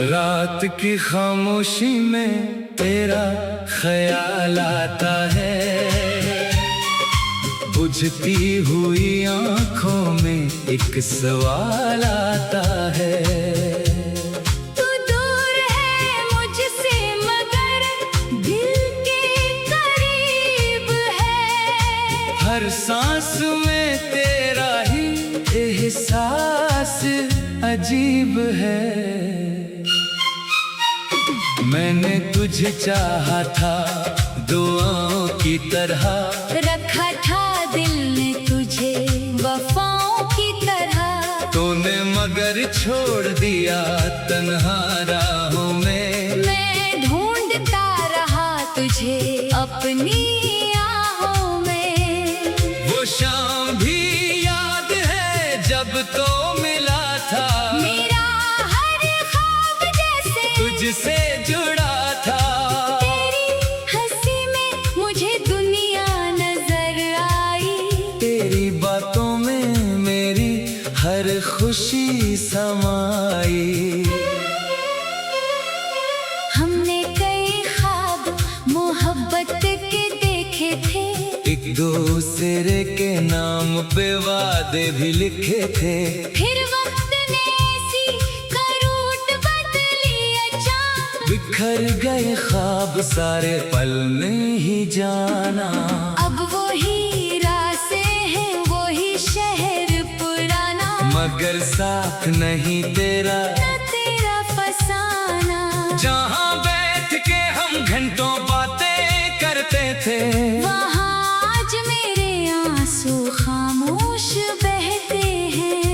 रात की खामोशी में तेरा ख्याल आता है, बुझती हुई आंखों में एक सवाल आता है। तू दूर है मुझसे मगर दिल के करीब है, हर सांस में तेरा ही एहसास अजीब है। मैंने तुझे चाहा था दुआओं की तरह, रखा था दिल ने तुझे वफाओं की तरह। तूने मगर छोड़ दिया तन्हा राहों में, मैं ढूंढता रहा तुझे अपनी आहों में। वो शाम भी याद है जब तो मिला था, मेरा हर ख्वाब जैसे तुझसे जुड़ा था। तेरी हंसी में मुझे दुनिया नजर आई, तेरी बातों में मेरी हर खुशी समाई। हमने कई ख्वाब मोहब्बत के देखे थे, एक दूसरे के नाम पे वादे भी लिखे थे। फिर वक्त ने ऐसी करूट बदली अचानक, बिखर गए ख्वाब सारे पल नहीं जाना। अब वही रास्ते हैं वही शहर पुराना, मगर साथ नहीं तेरा न तेरा फसाना। जहाँ बैठ के हम घंटों बातें करते थे, वहाँ आज मेरे आंसू खामोश बहते हैं।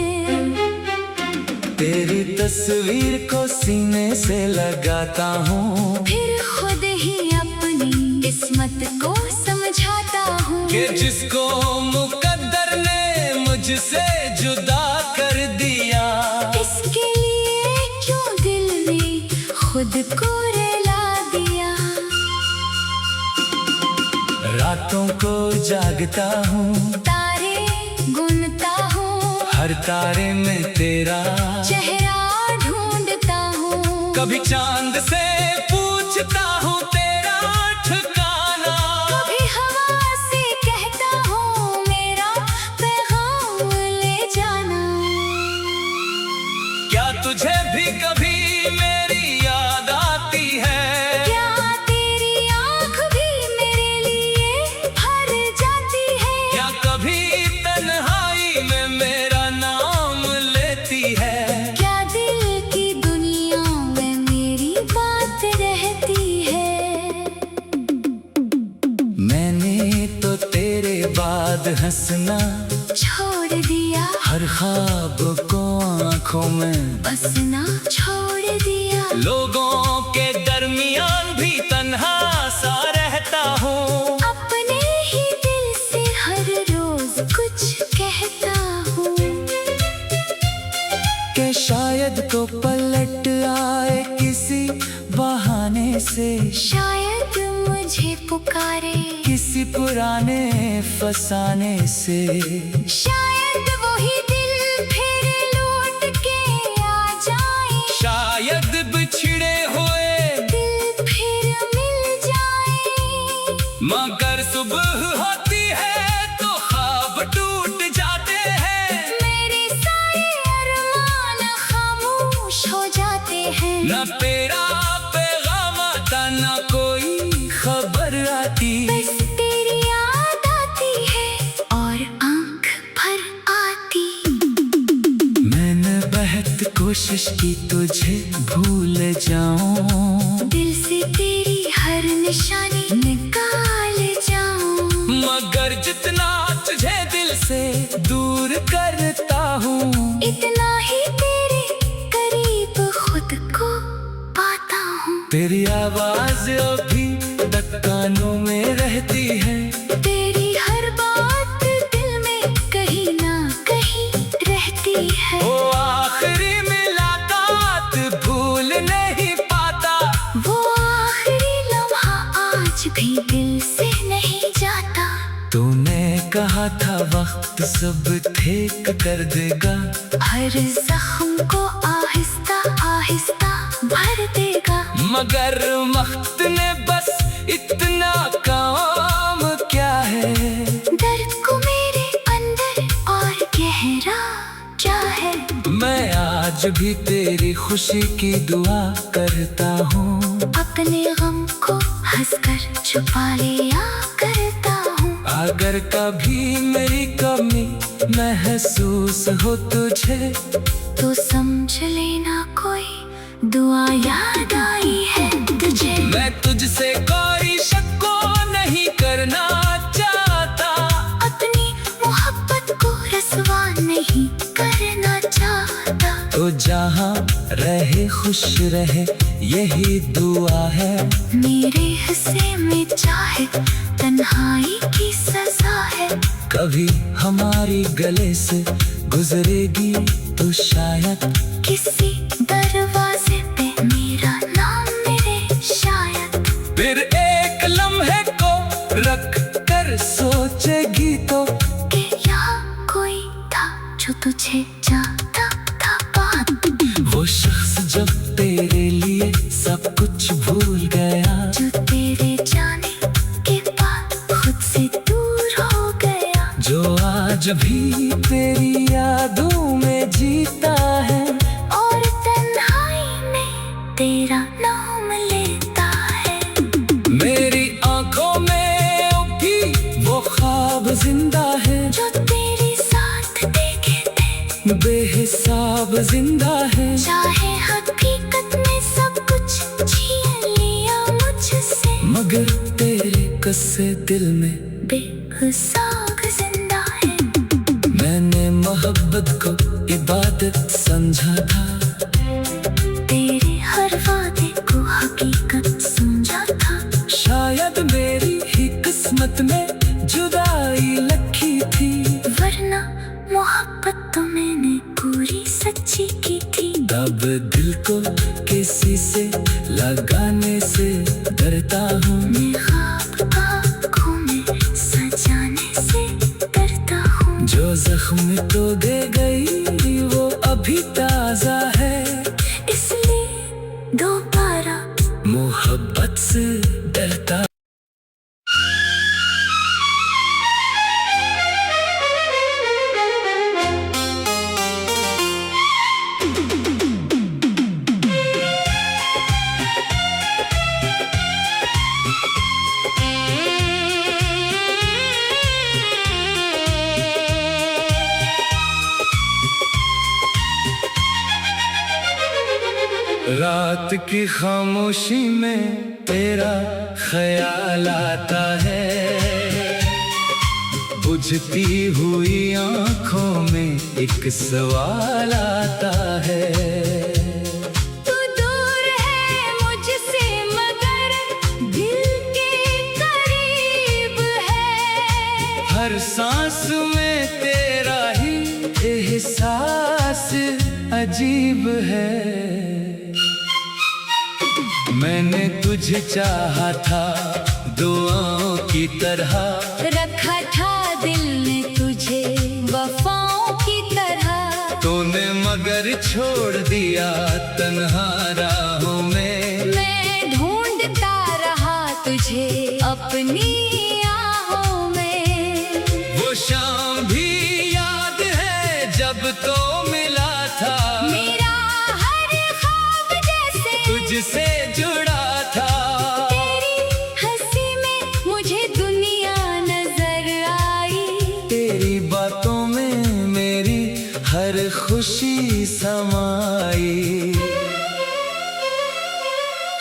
तेरी तस्वीर को सीने से लगाता हूँ, फिर खुद ही अपनी किस्मत को समझाता हूँ कि जिसको मुकद्दर ने मुझसे जुदा कर दिया, इसके लिए क्यों दिल ने खुद को रुला दिया। रातों को जागता हूँ, तारे गुनता हूँ, हर तारे में तेरा चेहरा ढूंढता हूँ। कभी चांद से पूछता हूँ तेरा ठिकाना, कभी हवा से कहता हूँ मेरा पैगाम ले जाना। क्या तुझे भी कभी मेरी याद आती है? क्या तेरी आँख भी मेरे लिए भर जाती है? क्या कभी तन्हाई में मेरा नाम लेती है? क्या दिल की दुनिया में मेरी बात रहती है? मैंने तो तेरे बाद हंसना छोड़ दिया, हर ख्वाब को आंखों में बसना छोड़ दिया। लोगों के दरमियान भी तन्हा सा रहता हूँ, अपने ही दिल से हर रोज कुछ कहता हूँ कि शायद तो पलट आए किसी बहाने से, शायद मुझे पुकारे किसी पुराने फसाने से। शायद वही दिल फिर लौट के आ जाए, शायद बिछड़े हुए दिल फिर मिल जाए। मगर सुबह होती है तो ख्वाब टूट जाते हैं, मेरे सारे अरमान खामोश हो जाते हैं। न तेरा पैगाम आता न कोई खबर आती। बस तेरी याद आती है और आंख भर आती। मैंने बेहद कोशिश की तुझे भूल जाऊं, दिल से तेरी हर निशानी निकाल जाऊं, मगर जितना तुझे दिल से दूर करता हूँ, इतना ही तेरे करीब खुद को पाता हूँ। तेरी आवाज अभी तक कानों में रहती है, तेरी हर बात दिल में कहीं ना कहीं रहती है। वो आखिरी मुलाकात भूल नहीं पाता, वो आखिरी लम्हा आज भी दिल से नहीं जाता। तूने कहा था वक्त सब ठीक कर देगा, हर जख्म को आहिस्ता आहिस्ता भर मगर वक्त ने बस इतना काम क्या है। दर्द को मेरे अंदर और गहरा क्या है। मैं आज भी तेरी खुशी की दुआ करता हूँ। अपने गम को हंसकर छुपा लिया करता हूँ। अगर कभी मेरी कमी महसूस हो तुझे तो समझ लेना कोई दुआ याद आई है तुझे। मैं तुझसे कोई शक को नहीं करना चाहता। अपनी मोहब्बत को रसवा नहीं करना चाहता। तो जहाँ रहे खुश रहे यही दुआ है। मेरे हिस्से में चाहे तन्हाई की सजा है। कभी हमारी गले से गुजरेगी तो शायद किसी दरवाजे पे मेरा नाम मेरे शायद। फिर एक लम्हे को रख कर सोचेगी तो कि यहाँ कोई था जो तुझे चाहता था बात। वो शख्स जब तेरे लिए सब कुछ भूल गया। जो तेरे जाने के बाद खुद से दूर हो गया। जो आज भी तेरी यादों में जीता है और तन्हाई में तेरा नाम लेता है। मेरी आंखों में भी वो ख्वाब जिंदा है। जो तेरे साथ देखे थे बेहिसाब जिंदा है। चाहे हकीकत में सब कुछ छीन लिया मुझसे। मगर तेरे कस्से दिल में बेहिसाब जिंदा है। मैंने मोहब्बत को इबादत समझा था। तेरे हर वादे को हकीकत समझा था। शायद मेरी ही किस्मत में जुदाई लिखी थी। वरना मोहब्बत तो मैंने पूरी सच्ची की थी। अब दिल को किसी से लगाने से डरता हूँ। मैं ख्वाब आँखों में सजाने से डरता हूँ। जो जख्म तो दे गई वो अभी ताजा है। इसलिए दोबारा मोहब्बत से डरता। रात की खामोशी में तेरा ख्याल आता है। बुझती हुई आंखों में एक सवाल आता है। तू दूर है मुझसे मगर दिल के करीब है। हर सांस में तेरा ही एहसास अजीब है। मैंने तुझे चाहा था दुआओं की तरह। रखा था दिल ने तुझे वफाओं की तरह। तूने मगर छोड़ दिया तन्हा राहों में। मैं ढूंढता रहा तुझे अपनी आहों में। वो शाम भी याद है जब तो मिला था। मेरा हर ख्वाब जैसे तुझसे जुड़ा था। तेरी हंसी में मुझे दुनिया नजर आई। तेरी बातों में मेरी हर खुशी समाई।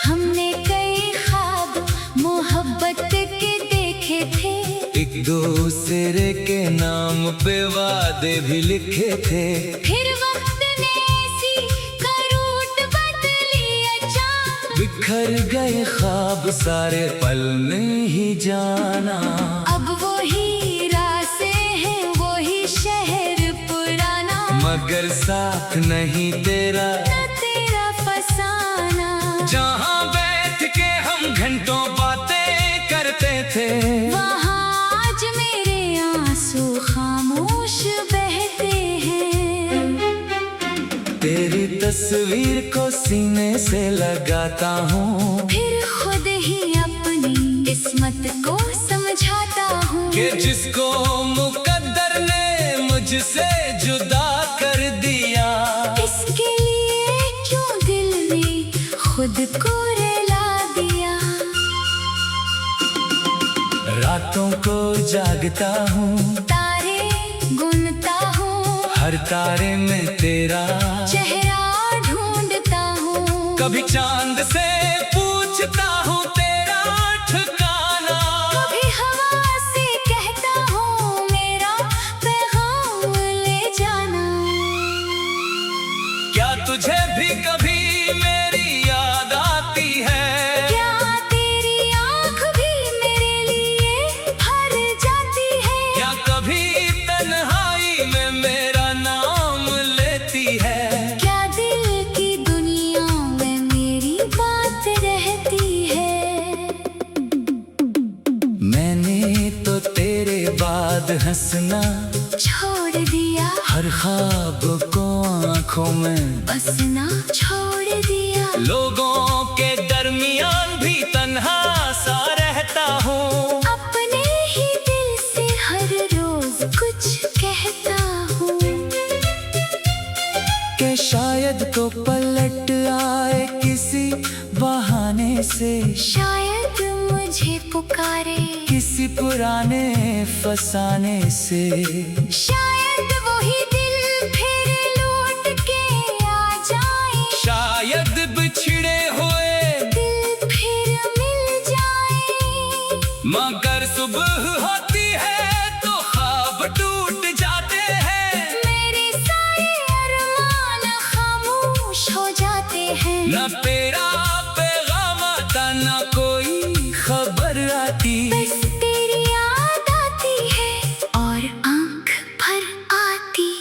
हमने कई ख्वाब मोहब्बत के देखे थे। एक दूसरे के नाम पे वादे भी लिखे थे। फिर वक्त ने ऐसी करूट बदली अचानक। बिखर गए ख्वाब सारे पल में ही जाना। अब वो ही रास्ते हैं वो ही शहर पुराना। मगर साथ नहीं तेरा न तेरा फसाना। जहाँ बैठ के हम घंटों बातें करते थे। वहाँ आज मेरे आंसू खामोश बहते हैं। तेरी तस्वीर को सीने से लगाता हूँ, फिर खुद ही अपनी किस्मत को समझाता हूँ कि जिसको मुकद्दर ने मुझसे जुदा कर दिया, इसके लिए क्यों दिल में खुद को रुला दिया। रातों को जागता हूँ, तारे गिनता हूँ, हर तारे में तेरा चेहरा ढूंढता हूँ, कभी चांद से पूछता हूँ तेरा ठिकाना, कभी हवा से कहता हूँ मेरा पैगाम ले जाना। क्या तुझे भी कभी मेरी याद आती है? क्या तेरी आँख भी मेरे लिए भर जाती है? क्या कभी तन्हाई में मेरा नाम लेती है? क्या दिल की दुनिया में मेरी बात रहती है? मैंने तो तेरे बाद हंसना छोड़ दिया, हर ख्वाब को आंखों में बसना छोड़ दिया, लोगों के दरमियान भी तन्हा सा रहता हूँ, अपने ही दिल से हर रोज कुछ कहता हूँ कि शायद तो पलट आए किसी बहाने से, शायद मुझे पुकारे, किसी पुराने फसाने से, शायद वही दिल फिर लौट के आ जाए, शायद बिछड़े हुए दिल फिर मिल जाए। मगर सुबह होती है तो ख्वाब टूट जाते हैं, मेरे सारे अरमान खामोश हो जाते हैं, न तेरा पैगाम आता न कोई खबर आती, बस तेरी याद आती है और आंख भर आती।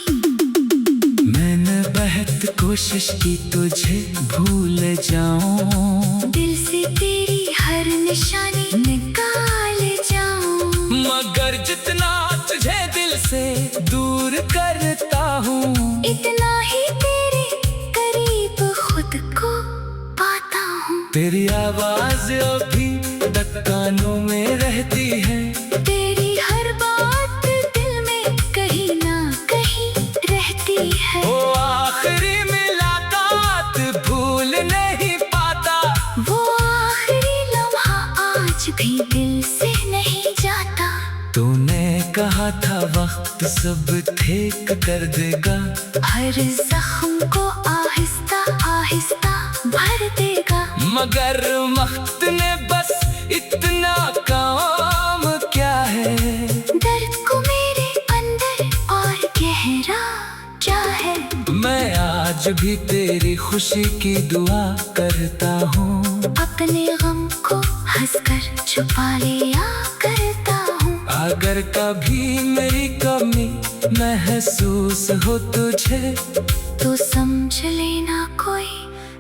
मैंने बेहद कोशिश की तुझे भूल जाऊं, दिल से तेरी हर निशानी निकाल जाऊं, मगर जितना तुझे दिल से दूर करता हूँ, इतना ही तेरे करीब खुद को पाता हूँ। तेरी आवाज अभी तक कानों में रहती है, तेरी हर बात दिल में कहीं ना कहीं रहती है, वो आखिरी मुलाकात भूल नहीं पाता, वो आखिरी लम्हा आज भी दिल से नहीं जाता। तूने कहा था वक्त सब ठीक कर देगा, हर जख्म को आहिस्ता आहिस्ता भर देगा, मगर वक्त ने बस इतना काम क्या है, दर्द को मेरे अंदर और गहरा क्या है। मैं आज भी तेरी खुशी की दुआ करता हूँ, अपने गम को हंसकर छुपा लिया करता हूँ, अगर कभी मेरी कमी महसूस हो तुझे, तो समझ लेना कोई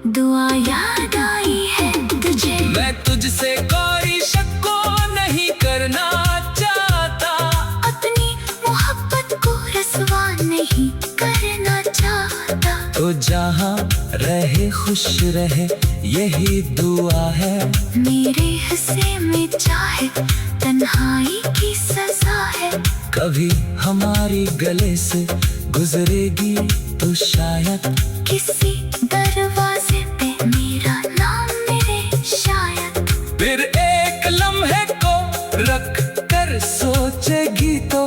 दुआ याद आई है तुझे। मैं तुझसे कोई शक को नहीं करना चाहता, अपनी मोहब्बत को रसवा नहीं करना चाहता, तो जहाँ रहे खुश रहे यही दुआ है, मेरे हिस्से में चाहे तन्हाई की सजा है, कभी हमारी गले से गुजरेगी तो शायद किसी दरवाजे पे मेरा नाम मेरे शायद, फिर एक लम्हे को रख कर सोचेगी तो,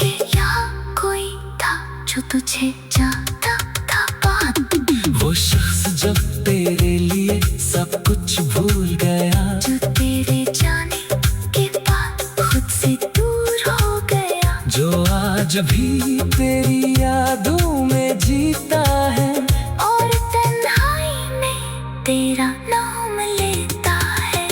कि यहाँ कोई था जो तुझे जानता था बात, वो शख्स जब तेरे लिए सब कुछ भूल गया, जो तेरे जाने के बाद खुद से दूर हो गया, जो आज भी तेरी यादों में जीता है, और तन्हाई में तेरा नाम लेता है।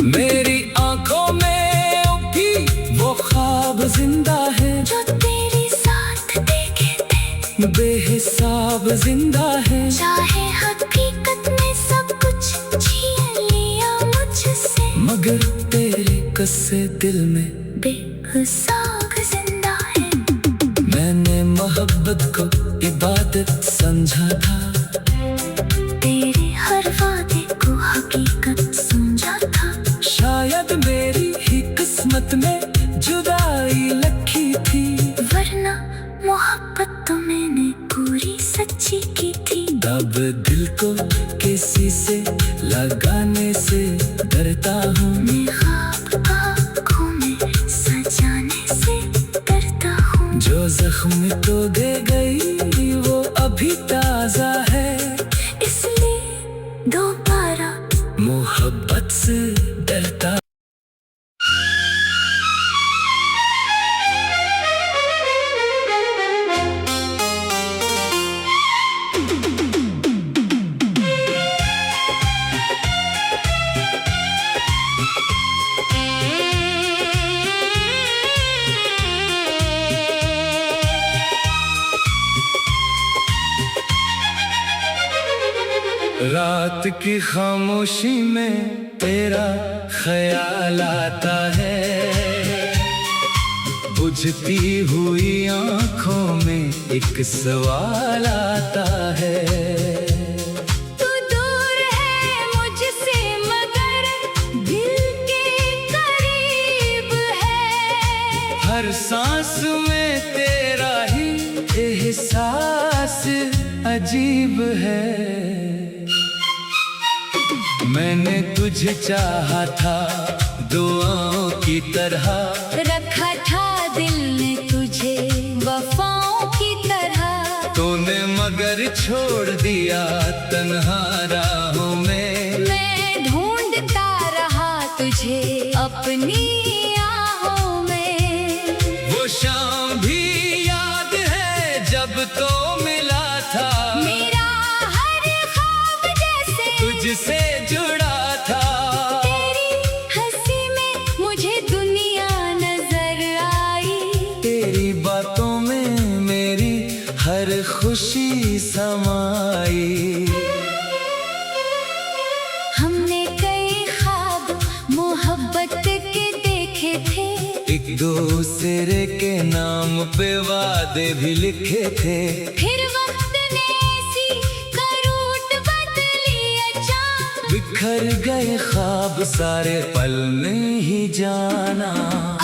मेरी आंखों में भी वो ख्वाब जिंदा है, जो तेरे साथ देखे थे बेहिसाब जिंदा है, चाहे हकीकत में सब कुछ छीन लिया मुझसे, मगर तेरे कस्से दिल में बेहिसाब जिंदा है। मोहब्बत को इबादत समझा था, तेरे किस्मत में जुदाई लिखी थी, वरना मोहब्बत तो मैंने पूरी सच्ची की थी। अब दिल को किसी से लगाने से डरता हूँ, मैं ख्वाब आँखों में सजाने से डरता हूँ। जो जख्म तो दे गई वो अभी ताजा है, इसलिए दोबारा मोहब्बत से डरता। रात की खामोशी में तेरा ख्याल आता है, बुझती हुई आंखों में एक सवाल आता है। तू दूर है मुझसे मगर दिल के करीब है। हर सांस में तेरा ही एहसास अजीब है। मैंने तुझे चाहा था दुआओं की तरह, रखा था दिल ने तुझे वफाओं की तरह। तूने मगर छोड़ दिया तन्हा राहों में। मैं ढूंढता रहा तुझे अपनी आहों में। वो शाम भी याद है जब तो मिला था, मेरा हर ख्वाब जैसे तुझसे जुड़ा था। तेरी हंसी में मुझे दुनिया नजर आई। तेरी बातों में मेरी हर खुशी समाई। हमने कई ख्वाब मोहब्बत के देखे थे, एक दूसरे के नाम पे वादे भी लिखे थे। फिर वक्त ने ऐसी करूट बदली अचानक। बिखर गए ख्वाब सारे पल नहीं जाना।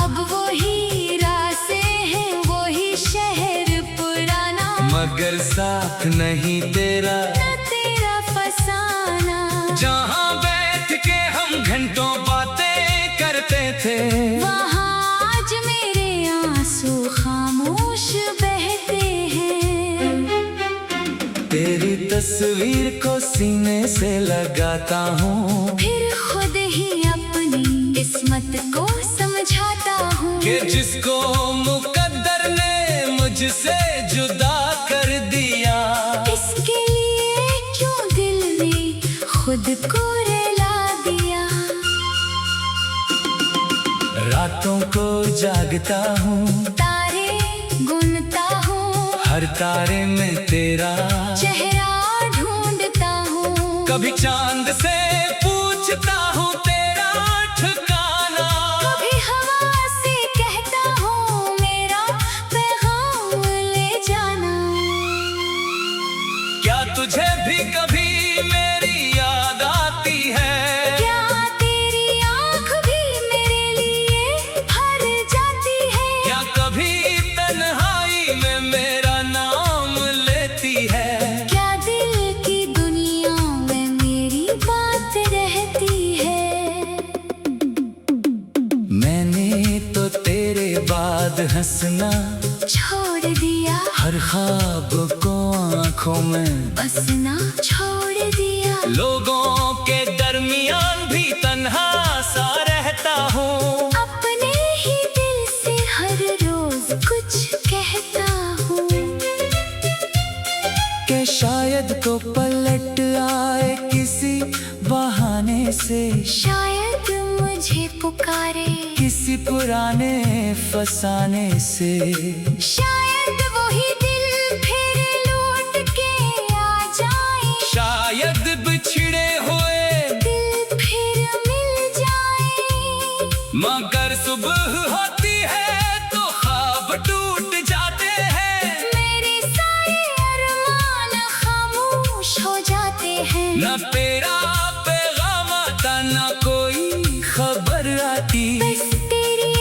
अब वही रास्ते हैं वही शहर पुराना, मगर साथ नहीं तेरा न तेरा फसाना। जहाँ बैठ के हम घंटों बातें करते थे, वहाँ आज मेरे आंसू खामोश बहते हैं। तेरी तस्वीर को सीने से लगाता हूँ, फिर खुद ही अपनी किस्मत को समझाता हूँ कि जिसको मुकद्दर ने मुझसे जुदा कर दिया। इसके लिए क्यों दिल ने खुद को रुला दिया। रातों को जागता हूँ, तारे गुनता हूँ, हर तारे में तेरा चेहरा ढूंढता हूँ। कभी चांद से पूछता हूँ तेरा ठिकाना, कभी हवा से कहता हूँ मेरा पैगाम ले जाना। क्या तुझे भी कभी मेरी याद आती है? क्या तेरी आँख भी मेरे लिए भर जाती है? क्या कभी तन्हाई में मेरा नाम लेती है? क्या दिल की दुनिया में मेरी बात रहती है? मैंने तो तेरे बाद हंसना छोड़ दिया, हर ख्वाब को आंखों में बसना छोड़ दिया। लोगों के दरमियान भी तन्हा सा रहता हूँ, अपने ही दिल से हर रोज कुछ कहता हूँ कि शायद तो पलट आए किसी बहाने से, शायद मुझे पुकारे किसी पुराने फसाने से। शायद वही दिल फिर लौट के आ जाए, शायद बिछड़े हुए दिल फिर मिल जाए। मगर सुबह होती है तो ख्वाब टूट जाते हैं, मेरे सारे अरमान खामोश हो जाते हैं। न तेरा पैगाम आता न कोई खबर आती। बस तेरी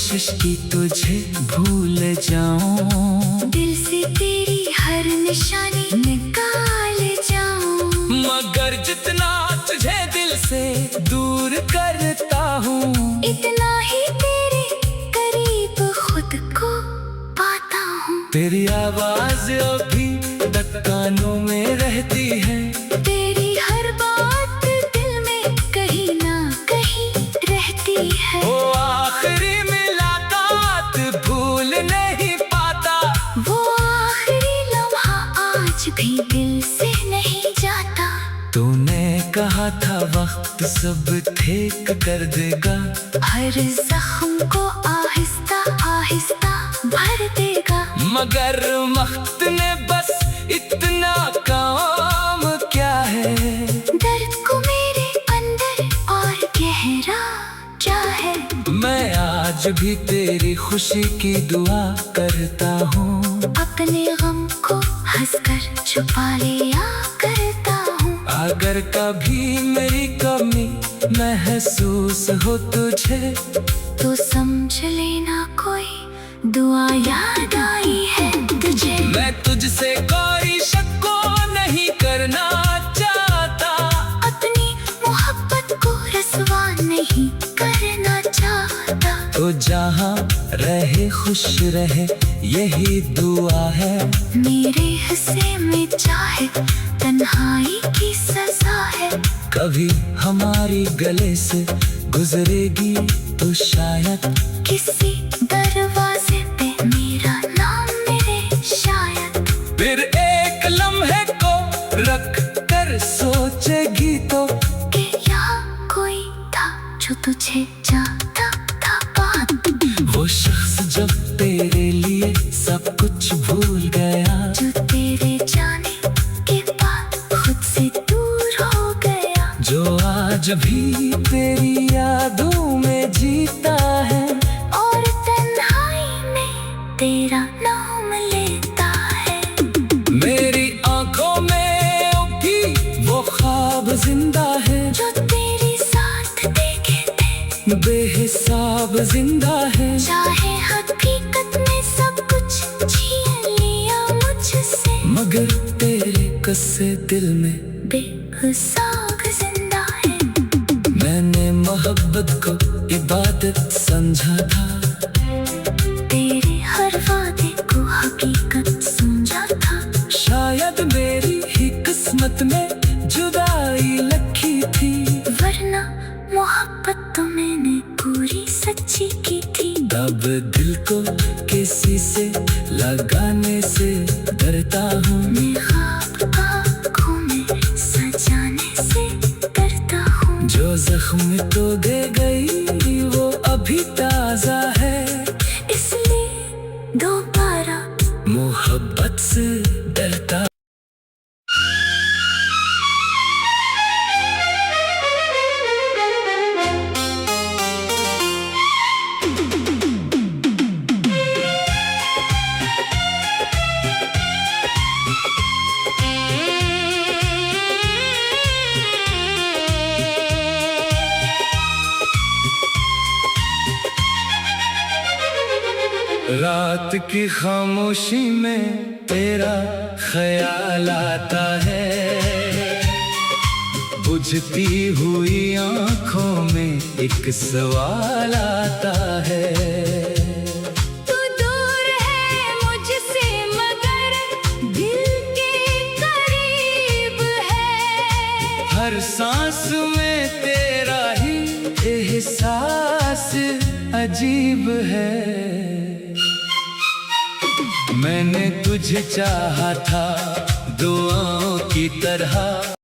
कोशिश की तुझे भूल जाऊं, दिल से तेरी हर निशानी निकाल जाऊं। मगर जितना तुझे दिल से दूर करता हूँ, इतना ही तेरे करीब खुद को पाता हूँ। तेरी आवाज अभी तक कानों में रहती है, तेरी हर बात दिल में कहीं ना कहीं रहती है। वो आखिरी मुलाकात भूल नहीं पाता, वो आखिरी लम्हा आज भी दिल से नहीं जाता। तूने कहा था वक्त सब ठीक कर देगा, हर जख्म को आहिस्ता आहिस्ता भर देगा। मगर वक्त ने बस इतना काम क्या है, दर्द को मेरे अंदर और गहरा क्या है। मैं आज भी तेरी खुशी की दुआ करता हूँ, अपने गम को हंसकर छुपा लिया करता हूँ। अगर कभी मेरी कमी महसूस हो तुझे, तो समझ लेना कोई दुआ याद आई है तुझे। मैं तुझसे कोई शक को नहीं करना चाहता, अपनी मोहब्बत को रसवा नहीं करना चाहता। तो जहाँ रहे खुश रहे यही दुआ है, मेरे हिस्से में चाहे तन्हाई की सजा है। कभी हमारी गले से गुजरेगी तो शायद किसी दरवाजे पे मेरा नाम मेरे शायद। फिर एक लम्हे को रख कर सोचेगी तो, कि यहाँ कोई था जो तुझे जानता था बात। वो शख्स जब तेरे लिए सब कुछ भूल गया, जो तेरे जाने के बाद खुद से दूर हो गया। जो आज भी तेरी यादों में जीता है, और तन्हाई में तेरा नाम लेता है। मेरी आंखों में भी वो ख्वाब जिंदा है, जो तेरे साथ देखे थे बेहिसाब जिंदा है। चाहे हकीकत में सब कुछ छीन लिया मुझसे, मगर तेरे कस्से दिल में बेहिसाब जिंदा है। मैंने मोहब्बत को इबादत समझा था, तेरे हर वादे को हकीकत समझा था। शायद मेरी ही किस्मत में जुदाई लिखी थी, वरना मोहब्बत तो मैंने पूरी सच्ची की थी। अब दिल को किसी से लगाने से डरता हूँ, मैं ख्वाब आँखों में सजाने से डरता हूँ। जो जख्म तो दे गई वो अभी ताजा है, इसलिए दोबारा मोहब्बत से डरता। रात की खामोशी में तेरा ख्याल आता है, बुझती हुई आंखों में एक सवाल आता है। तू दूर है मुझसे मगर दिल के करीब है। हर सांस में तेरा ही एहसास अजीब है। मैंने तुझे चाहा था दुआओं की तरह,